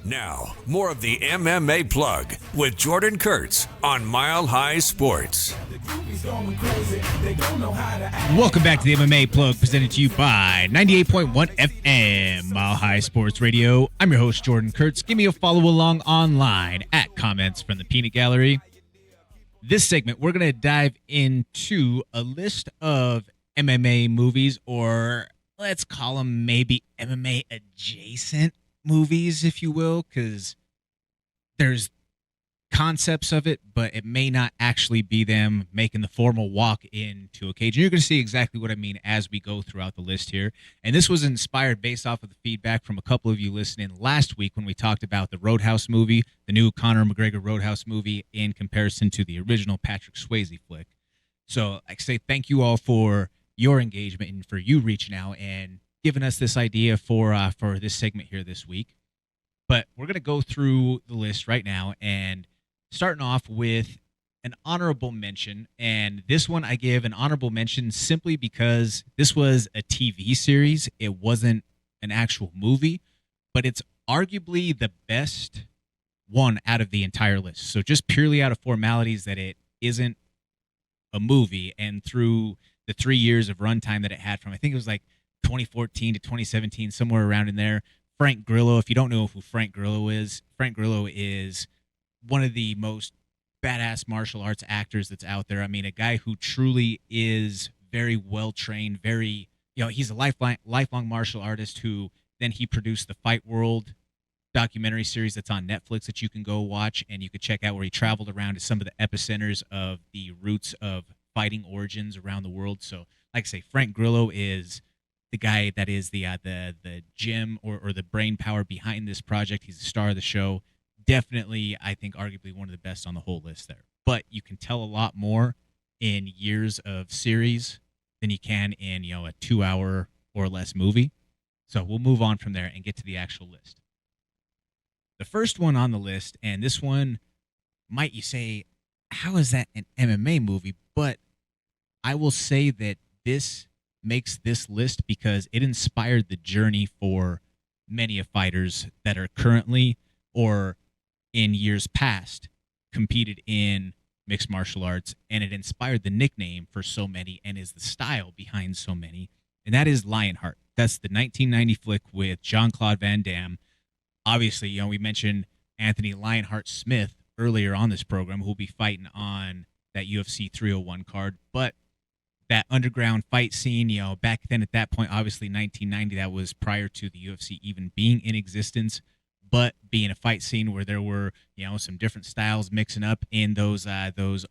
Now, more of the MMA Plug with Jordan Kurtz on Mile High Sports. Welcome back to the MMA Plug, presented to you by 98.1 FM, Mile High Sports Radio. I'm your host, Jordan Kurtz. Give me a follow along online at Comments from the Peanut Gallery. This segment, we're going to dive into a list of MMA movies, or let's call them maybe MMA adjacent movies, if you will, because there's concepts of it, but it may not actually be them making the formal walk into a cage. And you're going to see exactly what I mean as we go throughout the list here. And this was inspired based off of the feedback from a couple of you listening last week when we talked about the Roadhouse movie, the new Conor McGregor Roadhouse movie, in comparison to the original Patrick Swayze flick. So I say thank you all for your engagement and for you reaching out and giving us this idea for this segment here this week. But we're going to go through the list right now, and starting off with an honorable mention. And this one I give an honorable mention simply because this was a TV series. It wasn't an actual movie, but it's arguably the best one out of the entire list. So just purely out of formalities that it isn't a movie, and through the 3 years of runtime that it had from, I think it was like 2014 to 2017, somewhere around in there. Frank Grillo, if you don't know who Frank Grillo is one of the most badass martial arts actors that's out there. I mean, a guy who truly is very well trained, he's a lifelong martial artist who then he produced the Fight World documentary series that's on Netflix that you can go watch, and you could check out where he traveled around to some of the epicenters of the roots of fighting origins around the world. So, like I say, Frank Grillo is the guy that is the gem or the brain power behind this project. He's the star of the show. Definitely, I think, arguably one of the best on the whole list there. But you can tell a lot more in years of series than you can in, a 2-hour or less movie. So we'll move on from there and get to the actual list. The first one on the list, and this one, might you say, how is that an MMA movie? But I will say that this makes this list because it inspired the journey for many of fighters that are currently or in years past competed in mixed martial arts, and it inspired the nickname for so many and is the style behind so many, and that is Lionheart. That's the 1990 flick with Jean-Claude Van Damme. Obviously, we mentioned Anthony Lionheart Smith earlier on this program, who will be fighting on that UFC 301 card, but that underground fight scene, back then at that point, obviously 1990, that was prior to the UFC even being in existence, but being a fight scene where there were, some different styles mixing up in those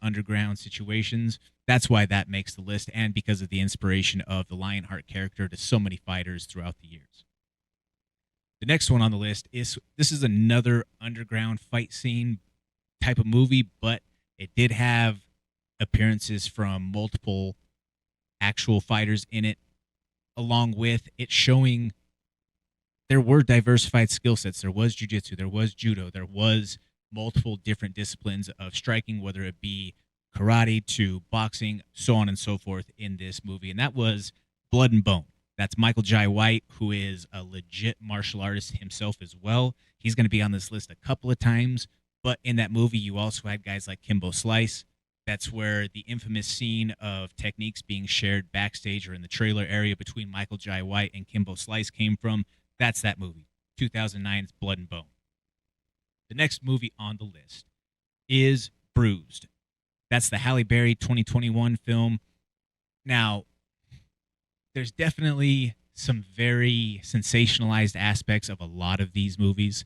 underground situations. That's why that makes the list, and because of the inspiration of the Lionheart character to so many fighters throughout the years. The next one on the list is another underground fight scene type of movie, but it did have appearances from multiple actual fighters in it, along with it showing there were diversified skill sets. There was jiu-jitsu, there was judo, there was multiple different disciplines of striking, whether it be karate to boxing, so on and so forth in this movie. And that was Blood and Bone. That's Michael Jai White, who is a legit martial artist himself as well. He's going to be on this list a couple of times, but in that movie, you also had guys like Kimbo Slice. That's where the infamous scene of techniques being shared backstage or in the trailer area between Michael Jai White and Kimbo Slice came from. That's that movie, 2009's Blood and Bone. The next movie on the list is Bruised. That's the Halle Berry 2021 film. Now, there's definitely some very sensationalized aspects of a lot of these movies,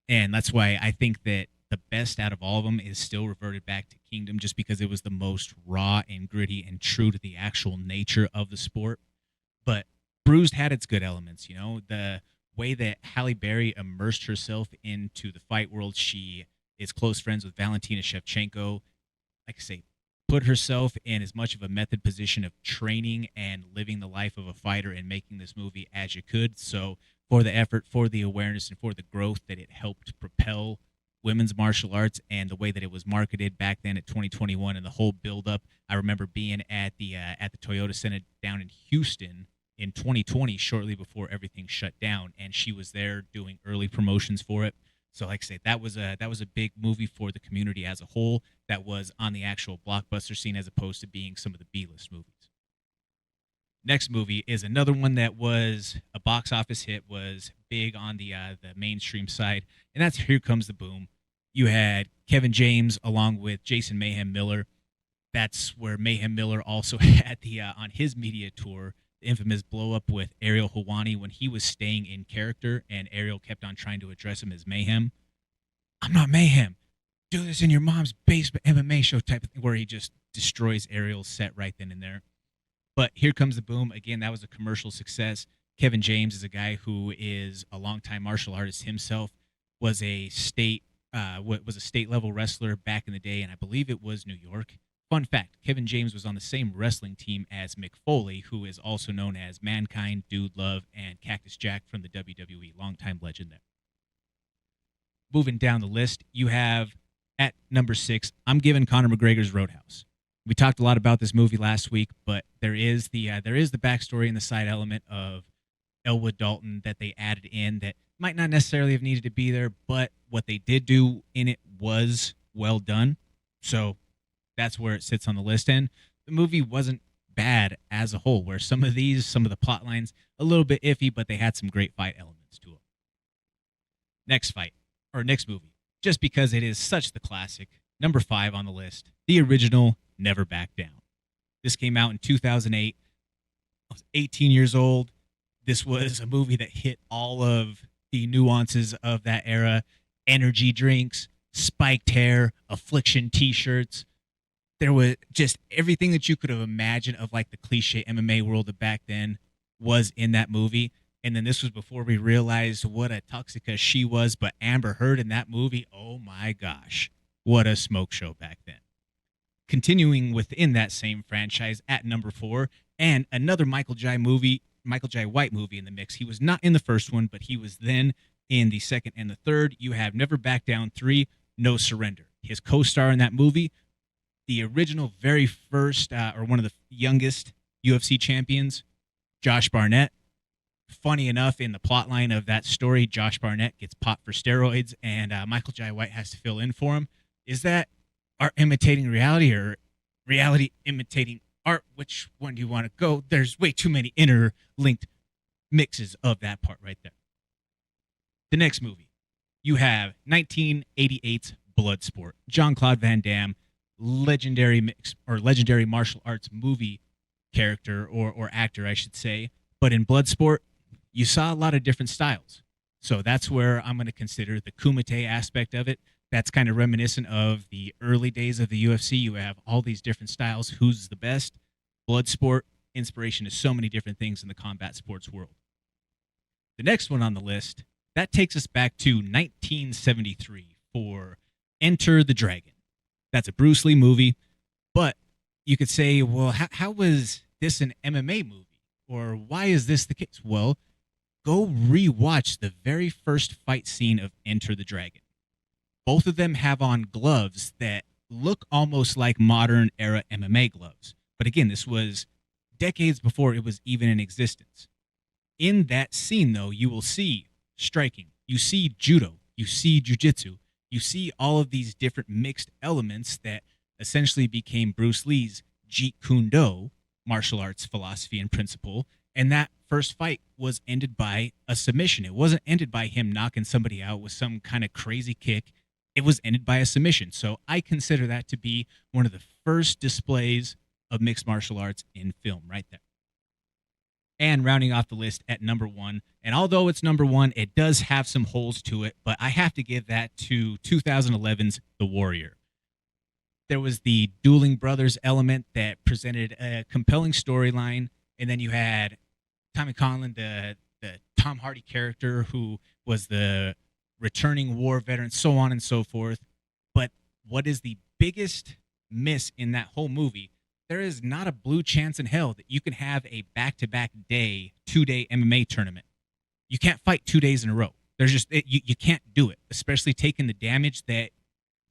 and that's why I think that the best out of all of them is still reverted back to Kingdom, just because it was the most raw and gritty and true to the actual nature of the sport. But Bruised had its good elements, the way that Halle Berry immersed herself into the fight world. She is close friends with Valentina Shevchenko. Like I say, put herself in as much of a method position of training and living the life of a fighter and making this movie as you could. So for the effort, for the awareness, and for the growth that it helped propel women's martial arts and the way that it was marketed back then at 2021 and the whole build-up. I remember being at the Toyota Center down in Houston in 2020, shortly before everything shut down, and she was there doing early promotions for it. So, like I said, that was a big movie for the community as a whole. That was on the actual blockbuster scene as opposed to being some of the B-list movies. Next movie is another one that was a box office hit, was big on the mainstream side, and that's Here Comes the Boom. You had Kevin James along with Jason Mayhem Miller. That's where Mayhem Miller also had the on his media tour, the infamous blow up with Ariel Helwani when he was staying in character, and Ariel kept on trying to address him as Mayhem. I'm not Mayhem. Do this in your mom's basement MMA show type of thing, where he just destroys Ariel's set right then and there. But Here Comes the Boom. Again, that was a commercial success. Kevin James is a guy who is a longtime martial artist himself, was a state level wrestler back in the day, and I believe it was New York. Fun fact, Kevin James was on the same wrestling team as Mick Foley, who is also known as Mankind, Dude Love, and Cactus Jack from the WWE. Longtime legend there. Moving down the list, you have at number 6, I'm giving Conor McGregor's Roadhouse. We talked a lot about this movie last week, but there is the backstory and the side element of Elwood Dalton that they added in that might not necessarily have needed to be there, but what they did do in it was well done. So that's where it sits on the list. And the movie wasn't bad as a whole, where some of the plot lines, a little bit iffy, but they had some great fight elements to them. Next movie, just because it is such the classic, number 5 on the list, the original Never Back Down. This came out in 2008. I was 18 years old. This was a movie that hit all of the nuances of that era. Energy drinks, spiked hair, Affliction t-shirts. There was just everything that you could have imagined of like the cliche MMA world of back then was in that movie. And then this was before we realized what a Toxica she was. But Amber Heard in that movie, oh my gosh, what a smoke show back then. Continuing within that same franchise at number 4, and another Michael Jai White movie in the mix. He was not in the first one, but he was then in the second and the third. You have Never Back Down 3, No Surrender. His co-star in that movie, the original very first, or one of the youngest UFC champions, Josh Barnett. Funny enough, in the plot line of that story, Josh Barnett gets popped for steroids, and Michael Jai White has to fill in for him. Is that art imitating reality or reality imitating art? Which one do you want to go? There's way too many interlinked mixes of that part right there. The next movie, you have 1988's Bloodsport. Jean-Claude Van Damme, legendary martial arts movie character or actor, I should say. But in Bloodsport, you saw a lot of different styles. So that's where I'm going to consider the Kumite aspect of it. That's kind of reminiscent of the early days of the UFC. You have all these different styles. Who's the best? Bloodsport, inspiration to so many different things in the combat sports world. The next one on the list, that takes us back to 1973 for Enter the Dragon. That's a Bruce Lee movie, but you could say, well, how was this an MMA movie? Or why is this the case? Well, go rewatch the very first fight scene of Enter the Dragon. Both of them have on gloves that look almost like modern era MMA gloves. But again, this was decades before it was even in existence. In that scene, though, you will see striking. You see judo. You see jiu-jitsu. You see all of these different mixed elements that essentially became Bruce Lee's Jeet Kune Do, martial arts philosophy and principle. And that first fight was ended by a submission. It wasn't ended by him knocking somebody out with some kind of crazy kick. It was ended by a submission. So I consider that to be one of the first displays of mixed martial arts in film right there. And rounding off the list at number 1, and although it's number 1, it does have some holes to it, but I have to give that to 2011's The Warrior. There was the dueling brothers element that presented a compelling storyline, and then you had Tommy Conlon, the Tom Hardy character, who was the returning war veteran, so on and so forth. But what is the biggest miss in that whole movie? There is not a blue chance in hell that you can have a back-to-back day, 2-day MMA tournament. You can't fight 2 days in a row. There's just you can't do it, especially taking the damage that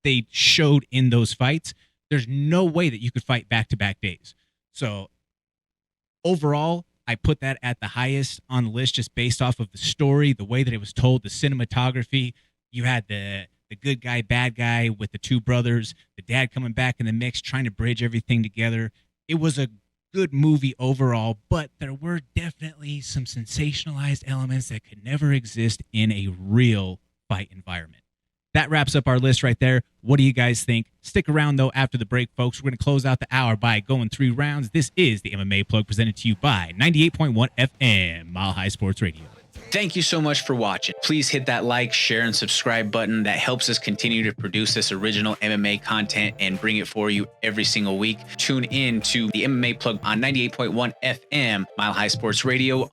they showed in those fights. There's no way that you could fight back-to-back days. So overall, I put that at the highest on the list just based off of the story, the way that it was told, the cinematography, You had the good guy, bad guy with the two brothers, the dad coming back in the mix, trying to bridge everything together. It was a good movie overall, but there were definitely some sensationalized elements that could never exist in a real fight environment. That wraps up our list right there. What do you guys think? Stick around, though, after the break, folks. We're going to close out the hour by going 3 rounds. This is the MMA Plug presented to you by 98.1 FM, Mile High Sports Radio. Thank you so much for watching. Please hit that like, share, and subscribe button. That helps us continue to produce this original MMA content and bring it for you every single week. Tune in to the MMA Plug on 98.1 FM, Mile High Sports Radio.